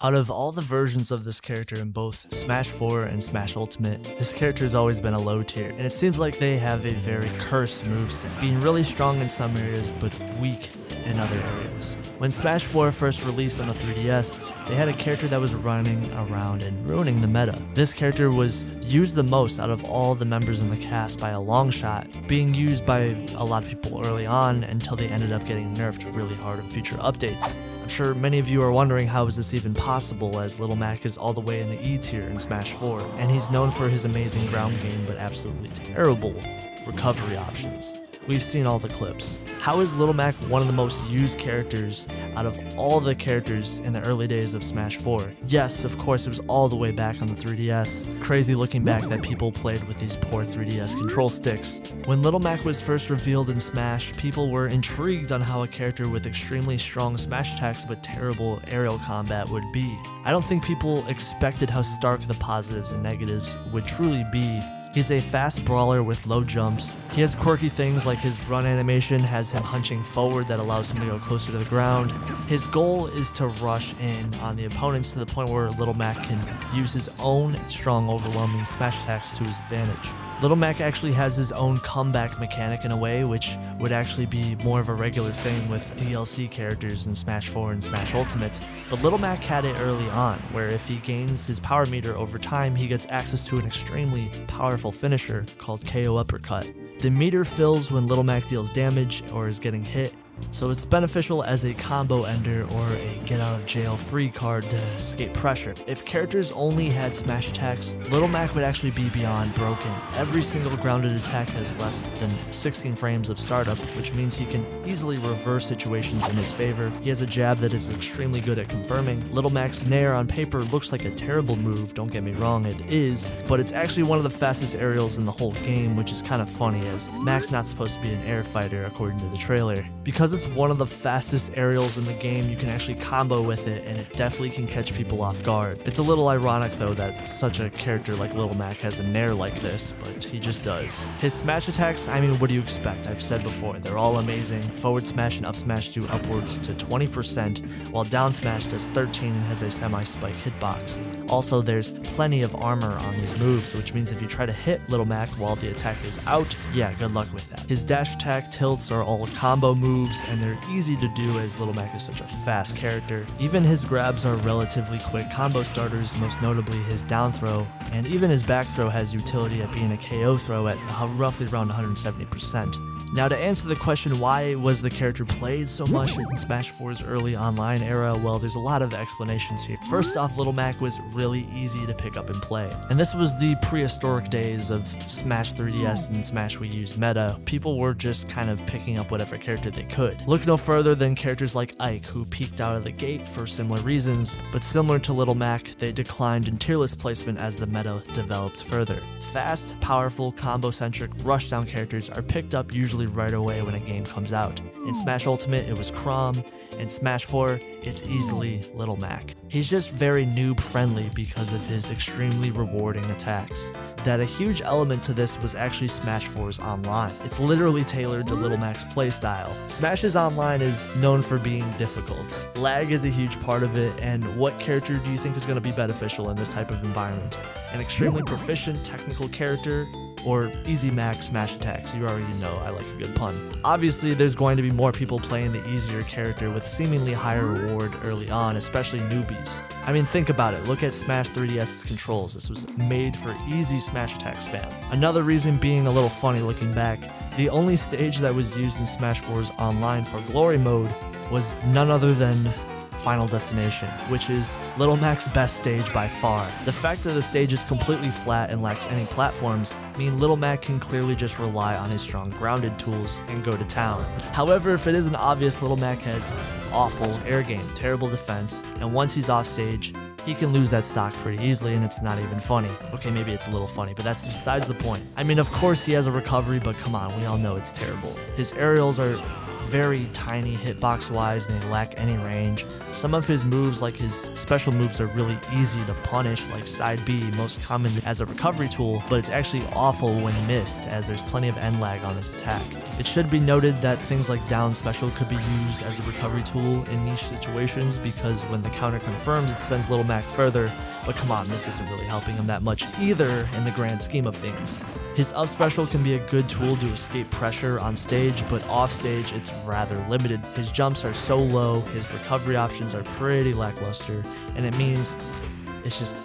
Out of all the versions of this character in both Smash 4 and Smash Ultimate, this character has always been a low tier, and it seems like they have a very cursed moveset, being really strong in some areas but weak in other areas. When Smash 4 first released on the 3DS, they had a character that was running around and ruining the meta. This character was used the most out of all the members in the cast by a long shot, being used by a lot of people early on until they ended up getting nerfed really hard in future updates. I'm sure many of you are wondering how is this even possible, as Little Mac is all the way in the E tier in Smash 4, and he's known for his amazing ground game but absolutely terrible recovery options. We've seen all the clips. How is Little Mac one of the most used characters out of all the characters in the early days of Smash 4? Yes, of course, it was all the way back on the 3DS. Crazy looking back that people played with these poor 3DS control sticks. When Little Mac was first revealed in Smash, people were intrigued on how a character with extremely strong smash attacks but terrible aerial combat would be. I don't think people expected how stark the positives and negatives would truly be. He's a fast brawler with low jumps. He has quirky things like his run animation has him hunching forward that allows him to go closer to the ground. His goal is to rush in on the opponents to the point where Little Mac can use his own strong overwhelming smash attacks to his advantage. Little Mac actually has his own comeback mechanic in a way, which would actually be more of a regular thing with DLC characters in Smash 4 and Smash Ultimate. But Little Mac had it early on, where if he gains his power meter over time, he gets access to an extremely powerful finisher called KO Uppercut. The meter fills when Little Mac deals damage or is getting hit, so it's beneficial as a combo ender or a get out of jail free card to escape pressure. If characters only had smash attacks, Little Mac would actually be beyond broken. Every single grounded attack has less than 16 frames of startup, which means he can easily reverse situations in his favor. He has a jab that is extremely good at confirming. Little Mac's Nair on paper looks like a terrible move, don't get me wrong, it is, but it's actually one of the fastest aerials in the whole game, which is kind of funny as Mac's not supposed to be an air fighter according to the trailer. Because it's one of the fastest aerials in the game, you can actually combo with it, and it definitely can catch people off guard. It's a little ironic though that such a character like Little Mac has a Nair like this, but he just does. His smash attacks, I mean, what do you expect? I've said before, they're all amazing. Forward smash and up smash do upwards to 20%, while down smash does 13 and has a semi-spike hitbox. Also, there's plenty of armor on these moves, which means if you try to hit Little Mac while the attack is out, yeah, good luck with that. His dash attack, tilts are all combo moves, and they're easy to do as Little Mac is such a fast character. Even his grabs are relatively quick combo starters, most notably his down throw, and even his back throw has utility at being a KO throw at roughly around 170%. Now, to answer the question why was the character played so much in Smash 4's early online era, well, there's a lot of explanations here. First off, Little Mac was really easy to pick up and play. And this was the prehistoric days of Smash 3DS and Smash Wii U's meta. People were just kind of picking up whatever character they could. Look no further than characters like Ike, who peaked out of the gate for similar reasons, but similar to Little Mac, they declined in tier list placement as the meta developed further. Fast, powerful, combo-centric, rushdown characters are picked up usually right away when a game comes out. In Smash Ultimate, it was Chrom. In Smash 4, it's easily Little Mac. He's just very noob friendly because of his extremely rewarding attacks. That a huge element to this was actually Smash 4's online. It's literally tailored to Little Mac's playstyle. Smash's online is known for being difficult. Lag is a huge part of it, and what character do you think is going to be beneficial in this type of environment? An extremely proficient technical character, or easy max smash attacks? You already know I like a good pun. Obviously, there's going to be more people playing the easier character with seemingly higher reward early on, especially newbies. I mean, think about it. Look at Smash 3DS's controls. This was made for easy smash attack spam. Another reason being a little funny looking back, the only stage that was used in Smash 4's online for glory mode was none other than Final Destination, which is Little Mac's best stage by far. The fact that the stage is completely flat and lacks any platforms mean Little Mac can clearly just rely on his strong grounded tools and go to town. However, if it isn't obvious, Little Mac has awful air game, terrible defense, and once he's off stage, he can lose that stock pretty easily, and it's not even funny. Okay, maybe it's a little funny, but that's besides the point. I mean, of course he has a recovery, but come on, we all know it's terrible. His aerials are very tiny hitbox wise and they lack any range. Some of his moves, like his special moves, are really easy to punish, like side B, most common as a recovery tool, but it's actually awful when missed as there's plenty of end lag on this attack. It should be noted that things like down special could be used as a recovery tool in niche situations because when the counter confirms, it sends Little Mac further, but come on, this isn't really helping him that much either in the grand scheme of things. His up special can be a good tool to escape pressure on stage, but off stage it's rather limited. His jumps are so low, his recovery options are pretty lackluster, and it means it's just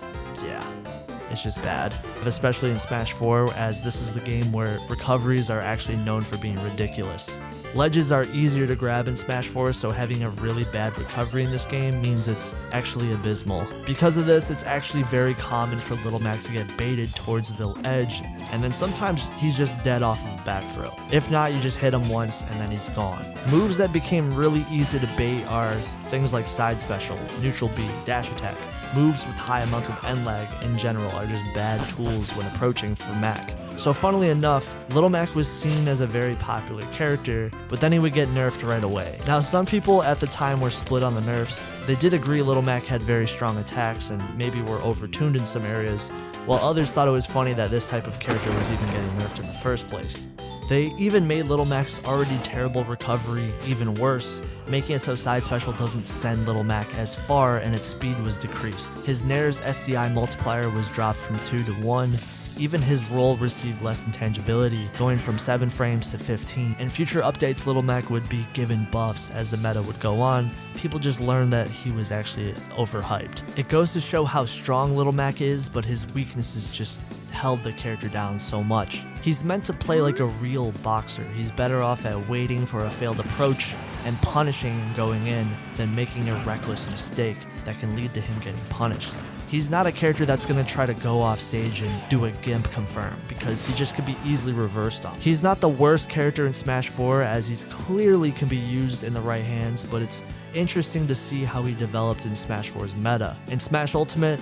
bad. Especially in Smash 4, as this is the game where recoveries are actually known for being ridiculous. Ledges are easier to grab in Smash 4, so having a really bad recovery in this game means it's actually abysmal. Because of this, it's actually very common for Little Mac to get baited towards the edge, and then sometimes he's just dead off of the back throw. If not, you just hit him once and then he's gone. Moves that became really easy to bait are things like side special, neutral B, dash attack. Moves with high amounts of end lag in general are just bad tools when approaching for Mac. So funnily enough, Little Mac was seen as a very popular character, but then he would get nerfed right away. Now some people at the time were split on the nerfs. They did agree Little Mac had very strong attacks and maybe were overtuned in some areas, while others thought it was funny that this type of character was even getting nerfed in the first place. They even made Little Mac's already terrible recovery even worse, making it so side special doesn't send Little Mac as far and its speed was decreased. His Nair's SDI multiplier was dropped from 2 to 1, even his roll received less intangibility, going from 7 frames to 15. In future updates, Little Mac would be given buffs as the meta would go on. People just learned that he was actually overhyped. It goes to show how strong Little Mac is, but his weaknesses just held the character down so much. He's meant to play like a real boxer. He's better off at waiting for a failed approach and punishing and going in than making a reckless mistake that can lead to him getting punished. He's not a character that's going to try to go off stage and do a gimp confirm, because he just could be easily reversed on. He's not the worst character in Smash 4, as he's clearly can be used in the right hands, but it's interesting to see how he developed in Smash 4's meta. In Smash Ultimate,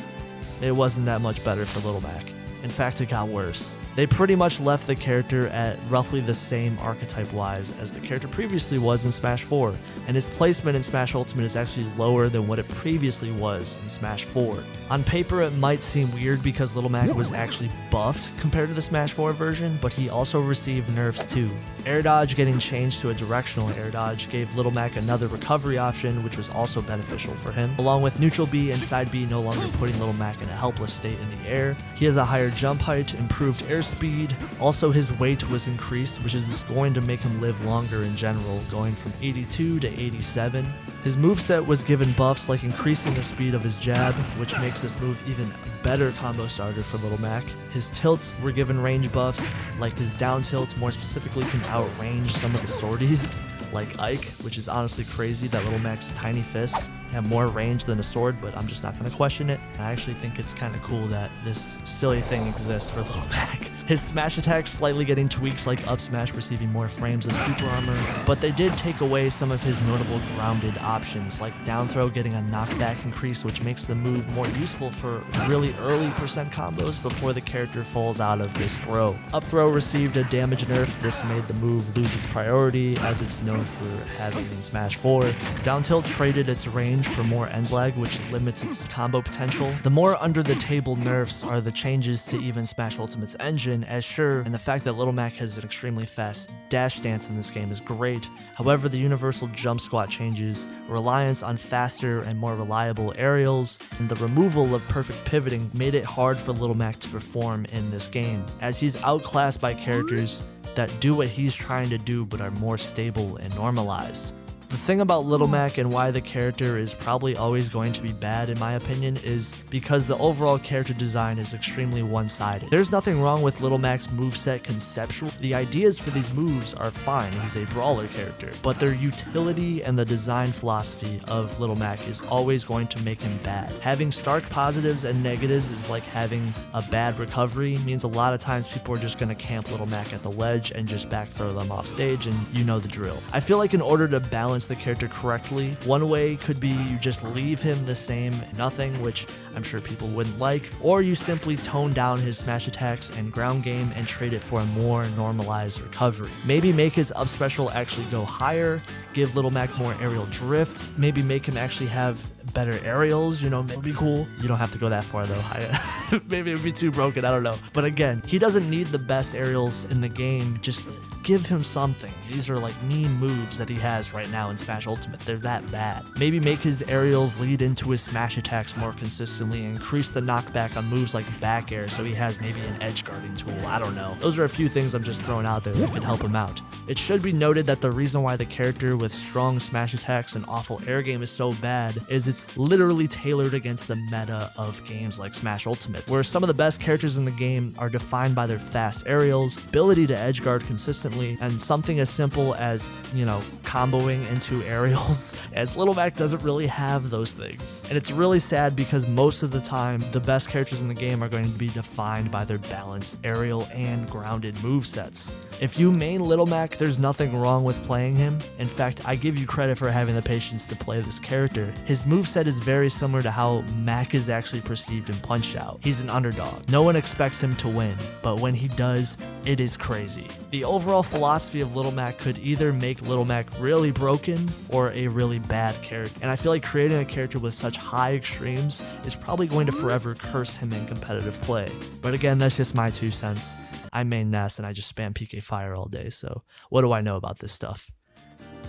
it wasn't that much better for Little Mac. In fact, it got worse. They pretty much left the character at roughly the same archetype-wise as the character previously was in Smash 4, and his placement in Smash Ultimate is actually lower than what it previously was in Smash 4. On paper, it might seem weird because Little Mac was actually buffed compared to the Smash 4 version, but he also received nerfs too. Air dodge getting changed to a directional air dodge gave Little Mac another recovery option, which was also beneficial for him, along with neutral B and side B no longer putting Little Mac in a helpless state in the air. He has a higher jump height, improved air speed. Also, his weight was increased, which is going to make him live longer in general, going from 82 to 87. His moveset was given buffs like increasing the speed of his jab, which makes this move even a better combo starter for Little Mac. His tilts were given range buffs, like his down tilt more specifically can outrange some of the swordies, like Ike, which is honestly crazy that Little Mac's tiny fists have more range than a sword, but I'm just not going to question it. I actually think it's kind of cool that this silly thing exists for Little Mac. His smash attacks slightly getting tweaks like up smash receiving more frames of super armor, but they did take away some of his notable grounded options, like down throw getting a knockback increase, which makes the move more useful for really early percent combos before the character falls out of his throw. Up throw received a damage nerf. This made the move lose its priority, as it's known for having in Smash 4. Down tilt traded its range for more end lag, which limits its combo potential. The more under the table nerfs are the changes to even Smash Ultimate's engine, as sure, and the fact that Little Mac has an extremely fast dash dance in this game is great. However, the universal jump squat changes, reliance on faster and more reliable aerials, and the removal of perfect pivoting made it hard for Little Mac to perform in this game, as he's outclassed by characters that do what he's trying to do but are more stable and normalized. The thing about Little Mac and why the character is probably always going to be bad in my opinion is because the overall character design is extremely one-sided. There's nothing wrong with Little Mac's moveset conceptual. The ideas for these moves are fine, he's a brawler character, but their utility and the design philosophy of Little Mac is always going to make him bad. Having stark positives and negatives is like having a bad recovery, means a lot of times people are just going to camp Little Mac at the ledge and just back throw them off stage, and you know the drill. I feel like in order to balance the character correctly, one way could be you just leave him the same nothing, which I'm sure people wouldn't like, or you simply tone down his smash attacks and ground game and trade it for a more normalized recovery. Maybe make his up special actually go higher, give Little Mac more aerial drift, maybe make him actually have better aerials, you know, it would be cool. You don't have to go that far though. Maybe it would be too broken, I don't know. But again, he doesn't need the best aerials in the game, just give him something. These are like mean moves that he has right now in Smash Ultimate. They're that bad. Maybe make his aerials lead into his smash attacks more consistently, and increase the knockback on moves like back air so he has maybe an edge guarding tool. I don't know. Those are a few things I'm just throwing out there that could help him out. It should be noted that the reason why the character with strong smash attacks and awful air game is so bad is it's literally tailored against the meta of games like Smash Ultimate, where some of the best characters in the game are defined by their fast aerials, ability to edge guard consistently, and something as simple as, you know, comboing into aerials, as Little Mac doesn't really have those things. And it's really sad because most of the time, the best characters in the game are going to be defined by their balanced aerial and grounded movesets. If you main Little Mac, there's nothing wrong with playing him. In fact, I give you credit for having the patience to play this character. His moveset is very similar to how Mac is actually perceived in Punch-Out. He's an underdog. No one expects him to win, but when he does, it is crazy. The overall philosophy of Little Mac could either make Little Mac really broken or a really bad character, and I feel like creating a character with such high extremes is probably going to forever curse him in competitive play. But again, that's just my 2 cents. I main Ness and I just spam PK Fire all day, so what do I know about this stuff?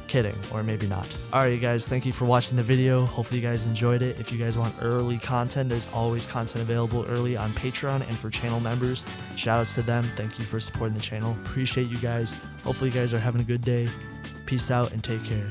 Kidding, or maybe not. Alright you guys, thank you for watching the video. Hopefully you guys enjoyed it. If you guys want early content, there's always content available early on Patreon and for channel members. Shoutouts to them. Thank you for supporting the channel. Appreciate you guys. Hopefully you guys are having a good day. Peace out and take care.